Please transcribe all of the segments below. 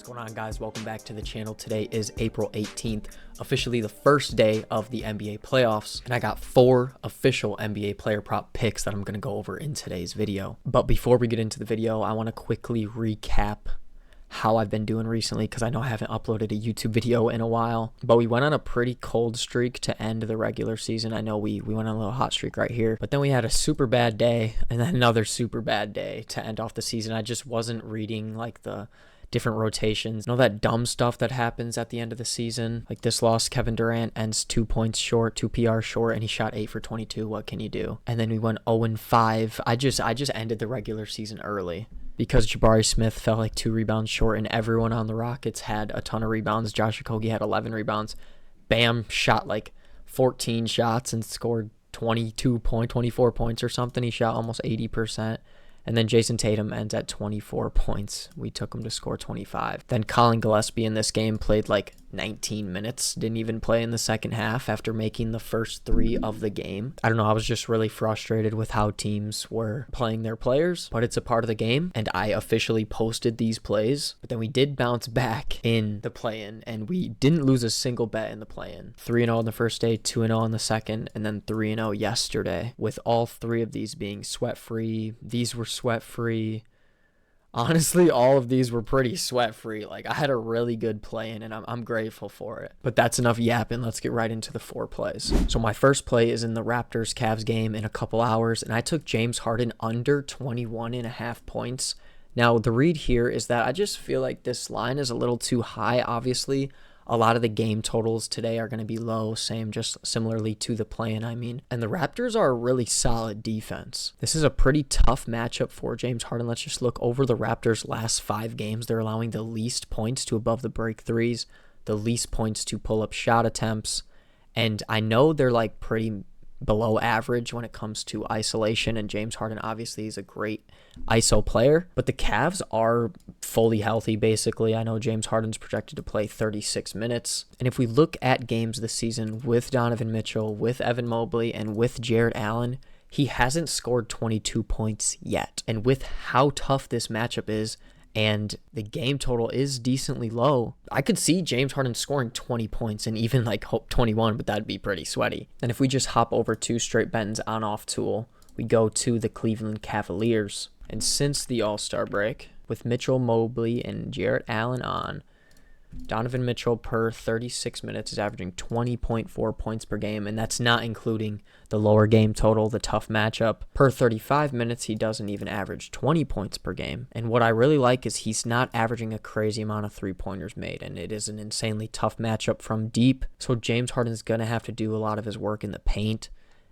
going on, guys? Welcome back to the channel. Today is April 18th, officially the first day of the NBA playoffs, and I got 4 official NBA player prop picks that I'm going to go over in today's video. But before we get into the video, I want to quickly recap how I've been doing recently, because I know I haven't uploaded a YouTube video in a while, but we went on a pretty cold streak to end the regular season. I know we went on a little hot streak right here, but then we had a super bad day and then another super bad day to end off the season. I just wasn't reading like the different rotations. You know that dumb stuff that happens at the end of the season? Like this loss, Kevin Durant ends 2 points short, 2 PR short, and he shot 8 for 22. What can you do? And then we went 0-5. I just ended the regular season early because Jabari Smith fell like 2 rebounds short, and everyone on the Rockets had a ton of rebounds. Josh Okogie had 11 rebounds. Bam shot like 14 shots and scored 24 points or something. He shot almost 80%. And then Jason Tatum ends at 24 points. We took him to score 25. Then Colin Gillespie in this game played like 19 minutes. Didn't even play in the second half after making the first 3 of the game. I don't know. I was just really frustrated with how teams were playing their players. But it's a part of the game. And I officially posted these plays. But then we did bounce back in the play-in. And we didn't lose a single bet in the play-in. 3-0 on the first day, 2-0 on the second, and then 3-0 yesterday. With all 3 of these being sweat-free. These were sweat-free. Honestly, all of these were pretty sweat-free. Like, I had a really good play-in, and I'm grateful for it. But that's enough yapping. Let's get right into the 4 plays. So my first play is in the Raptors-Cavs game in a couple hours, and I took James Harden under 21.5 points. Now, the read here is that I just feel like this line is a little too high, obviously. A lot of the game totals today are going to be low, just similarly to the play-in, I mean. And the Raptors are a really solid defense. This is a pretty tough matchup for James Harden. Let's just look over the Raptors' last 5 games. They're allowing the least points to above the break threes, the least points to pull-up shot attempts. And I know they're like pretty below average when it comes to isolation, and James Harden obviously is a great ISO player, but the Cavs are fully healthy basically. I know James Harden's projected to play 36 minutes, and if we look at games this season with Donovan Mitchell, with Evan Mobley, and with Jarrett Allen, he hasn't scored 22 points yet. And with how tough this matchup is, and the game total is decently low, I could see James Harden scoring 20 points and even like 21, but that'd be pretty sweaty. And if we just hop over to straight Benton's on-off tool, we go to the Cleveland Cavaliers. And since the All-Star break, with Mitchell, Mobley, and Jarrett Allen on, Donovan Mitchell per 36 minutes is averaging 20.4 points per game, and that's not including the lower game total, the tough matchup. Per 35 minutes, he doesn't even average 20 points per game. And what I really like is he's not averaging a crazy amount of three-pointers made, and it is an insanely tough matchup from deep. So James Harden's going to have to do a lot of his work in the paint,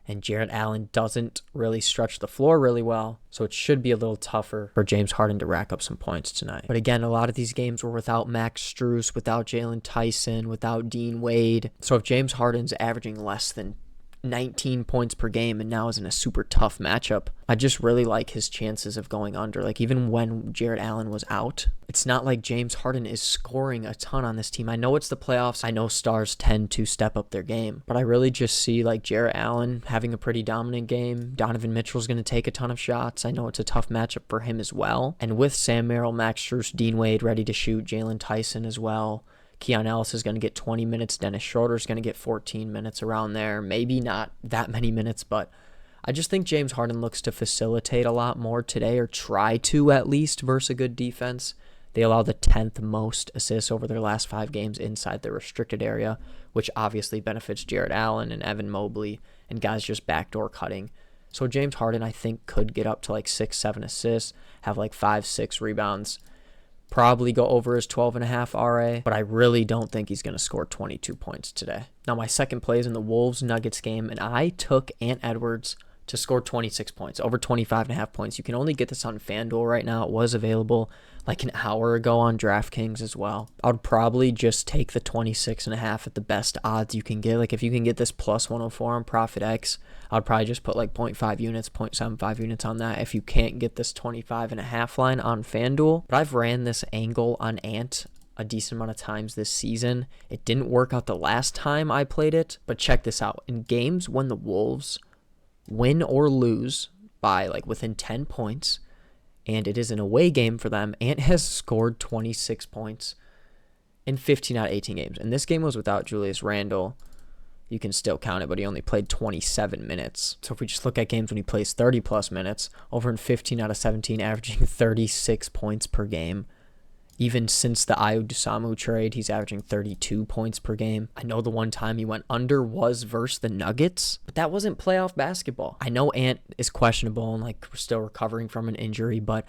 and Jarrett Allen doesn't really stretch the floor really well, so it should be a little tougher for James Harden to rack up some points tonight. But again, a lot of these games were without Max Strus, without Jalen Tyson, without Dean Wade. So if James Harden's averaging less than 19 points per game and now is in a super tough matchup, I just really like his chances of going under. Like, even when Jarrett Allen was out, it's not like James Harden is scoring a ton on this team. I know it's the playoffs. I know stars tend to step up their game, but I really just see like Jarrett Allen having a pretty dominant game. Donovan Mitchell's going to take a ton of shots. I know it's a tough matchup for him as well. And with Sam Merrill, Max Strus, Dean Wade ready to shoot, Jalen Tyson as well, Keon Ellis is going to get 20 minutes. Dennis Schroeder's going to get 14 minutes around there. Maybe not that many minutes, but I just think James Harden looks to facilitate a lot more today, or try to at least, versus a good defense. They allow the 10th most assists over their last 5 games inside the restricted area, which obviously benefits Jarrett Allen and Evan Mobley and guys just backdoor cutting. So James Harden, I think, could get up to like 6-7 assists, have like 5-6 rebounds, probably go over his 12.5 RA, but I really don't think he's going to score 22 points today. Now, my second play is in the Wolves-Nuggets game, and I took Ant Edwards to score 26 points, over 25.5 points. You can only get this on FanDuel right now. It was available like an hour ago on DraftKings as well. I would probably just take the 26.5 at the best odds you can get. Like, if you can get this plus 104 on ProfitX, I would probably just put like 0.5 units, 0.75 units on that if you can't get this 25.5 line on FanDuel. But I've ran this angle on Ant a decent amount of times this season. It didn't work out the last time I played it, but check this out. In games when the Wolves win or lose by like within 10 points, and it is an away game for them, Ant has scored 26 points in 15 out of 18 games. And this game was without Julius Randle. You can still count it, but he only played 27 minutes. So if we just look at games when he plays 30 plus minutes, over in 15 out of 17, averaging 36 points per game. Even since the Ayo Dosunmu trade, he's averaging 32 points per game. I know the one time he went under was versus the Nuggets, but that wasn't playoff basketball. I know Ant is questionable and like we're still recovering from an injury, but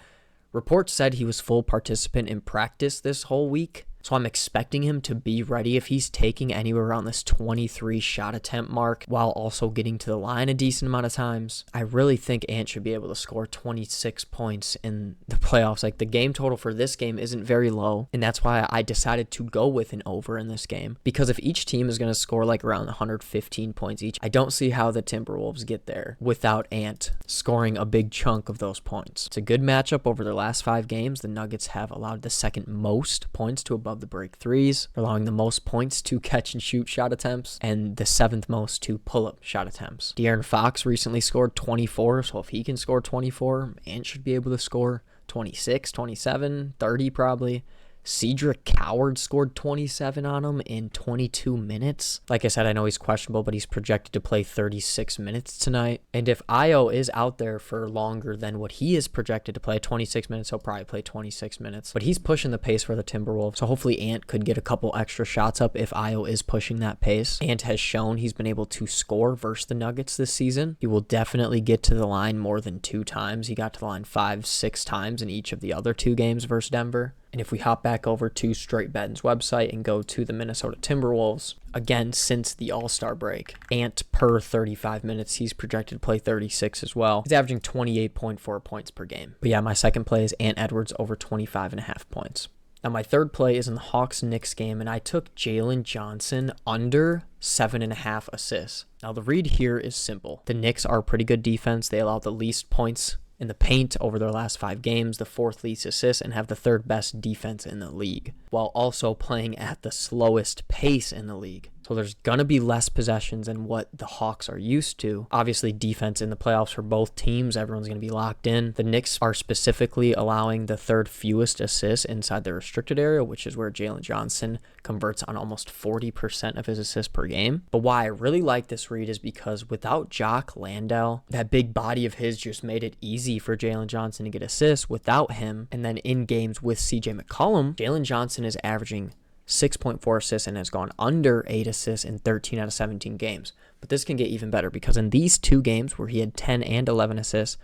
reports said he was full participant in practice this whole week. So I'm expecting him to be ready if he's taking anywhere around this 23 shot attempt mark while also getting to the line a decent amount of times. I really think Ant should be able to score 26 points in the playoffs. Like the game total for this game isn't very low, and that's why I decided to go with an over in this game. Because if each team is going to score like around 115 points each, I don't see how the Timberwolves get there without Ant scoring a big chunk of those points. It's a good matchup over their last 5 games. The Nuggets have allowed the second most points to above the break threes, allowing the most points to catch and shoot shot attempts, and the 7th most to pull-up shot attempts. De'Aaron Fox recently scored 24, so if he can score 24, Ant should be able to score 26, 27, 30 probably. Cedric Coward scored 27 on him in 22 minutes. Like I said, I know he's questionable, but he's projected to play 36 minutes tonight. And if Ayo is out there for longer than what he is projected to play, 26 minutes, he'll probably play 26 minutes. But he's pushing the pace for the Timberwolves, so hopefully Ant could get a couple extra shots up if Ayo is pushing that pace. Ant has shown he's been able to score versus the Nuggets this season. He will definitely get to the line more than 2 times. He got to the line 5-6 times in each of the other 2 games versus Denver. And if we hop back over to Straight Bettin's website and go to the Minnesota Timberwolves, again, since the All-Star break, Ant per 35 minutes, he's projected to play 36 as well. He's averaging 28.4 points per game. But yeah, my second play is Ant Edwards over 25.5 points. Now, my third play is in the Hawks-Knicks game, and I took Jalen Johnson under 7.5 assists. Now, the read here is simple. The Knicks are a pretty good defense. They allow the least points in the paint over their last 5 games, the 4th least assists, and have the 3rd best defense in the league, while also playing at the slowest pace in the league. So there's going to be less possessions than what the Hawks are used to. Obviously, defense in the playoffs for both teams, everyone's going to be locked in. The Knicks are specifically allowing the 3rd fewest assists inside the restricted area, which is where Jalen Johnson converts on almost 40% of his assists per game. But why I really like this read is because without Jock Landale, that big body of his just made it easy for Jalen Johnson to get assists without him. And then in games with CJ McCollum, Jalen Johnson is averaging 6.4 assists and has gone under 8 assists in 13 out of 17 games. But this can get even better because in these 2 games where he had 10 and 11 assists,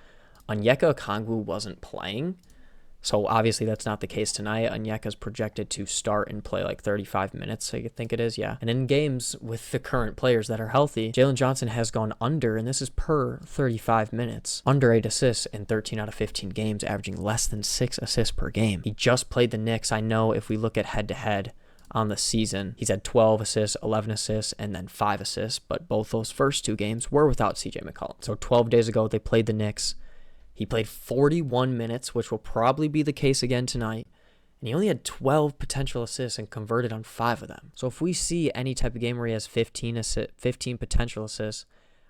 Onyeka Okongwu wasn't playing. So obviously that's not the case tonight. Onyeka's projected to start and play like 35 minutes, so you think it is, yeah. And in games with the current players that are healthy, Jalen Johnson has gone under, and this is per 35 minutes, under 8 assists in 13 out of 15 games, averaging less than 6 assists per game. He just played the Knicks. I know if we look at head-to-head on the season, he's had 12 assists, 11 assists, and then 5 assists, but both those first 2 games were without CJ McCollum. So 12 days ago, they played the Knicks. He played 41 minutes, which will probably be the case again tonight, and he only had 12 potential assists and converted on 5 of them. So if we see any type of game where he has 15 potential assists,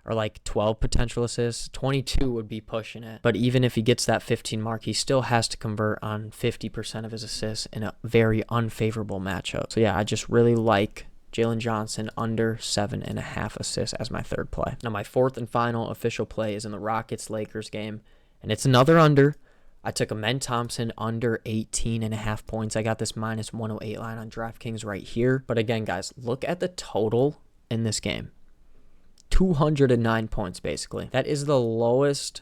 or like 12 potential assists, 22 would be pushing it. But even if he gets that 15 mark, he still has to convert on 50% of his assists in a very unfavorable matchup. So yeah, I just really like Jalen Johnson under 7.5 assists as my third play. Now my fourth and final official play is in the Rockets-Lakers game, and it's another under. I took Amen Thompson under 18.5 points. I got this minus 108 line on DraftKings right here. But again, guys, look at the total in this game. 209 points, basically. That is the lowest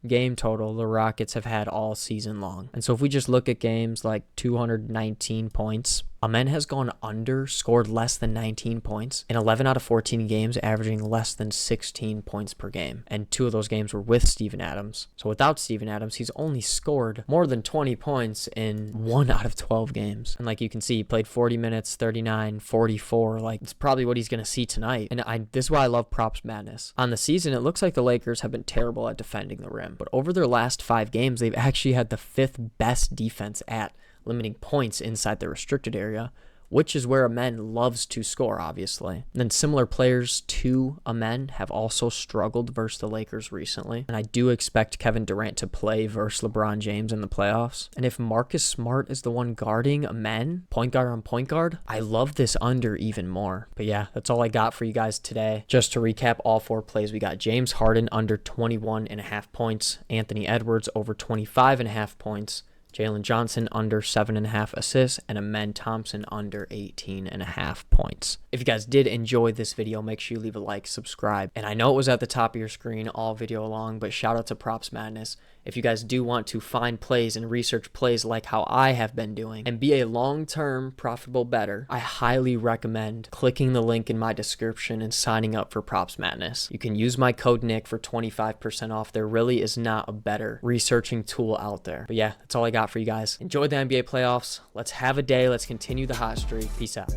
game total the Rockets have had all season long. And so if we just look at games like 219 points, Amen has gone under, scored less than 19 points in 11 out of 14 games, averaging less than 16 points per game. And 2 of those games were with Steven Adams. So without Steven Adams, he's only scored more than 20 points in 1 out of 12 games. And like you can see, he played 40 minutes, 39, 44. Like, it's probably what he's going to see tonight. And this is why I love Props Madness. On the season, it looks like the Lakers have been terrible at defending the rim. But over their last 5 games, they've actually had the 5th best defense at limiting points inside the restricted area, which is where Amen loves to score, obviously. And then similar players to Amen have also struggled versus the Lakers recently. And I do expect Kevin Durant to play versus LeBron James in the playoffs. And if Marcus Smart is the one guarding Amen, point guard on point guard, I love this under even more. But yeah, that's all I got for you guys today. Just to recap all 4 plays, we got James Harden under 21.5 points, Anthony Edwards over 25.5 points, Jalen Johnson under 7.5 assists, and Amen Thompson under 18.5 points. If you guys did enjoy this video, make sure you leave a like, subscribe. And I know it was at the top of your screen all video long, but shout out to Props Madness. If you guys do want to find plays and research plays like how I have been doing and be a long-term profitable bettor, I highly recommend clicking the link in my description and signing up for Props Madness. You can use my code Nick for 25% off. There really is not a better researching tool out there. But yeah, that's all I got for you guys. Enjoy the NBA playoffs. Let's have a day. Let's continue the hot streak. Peace out.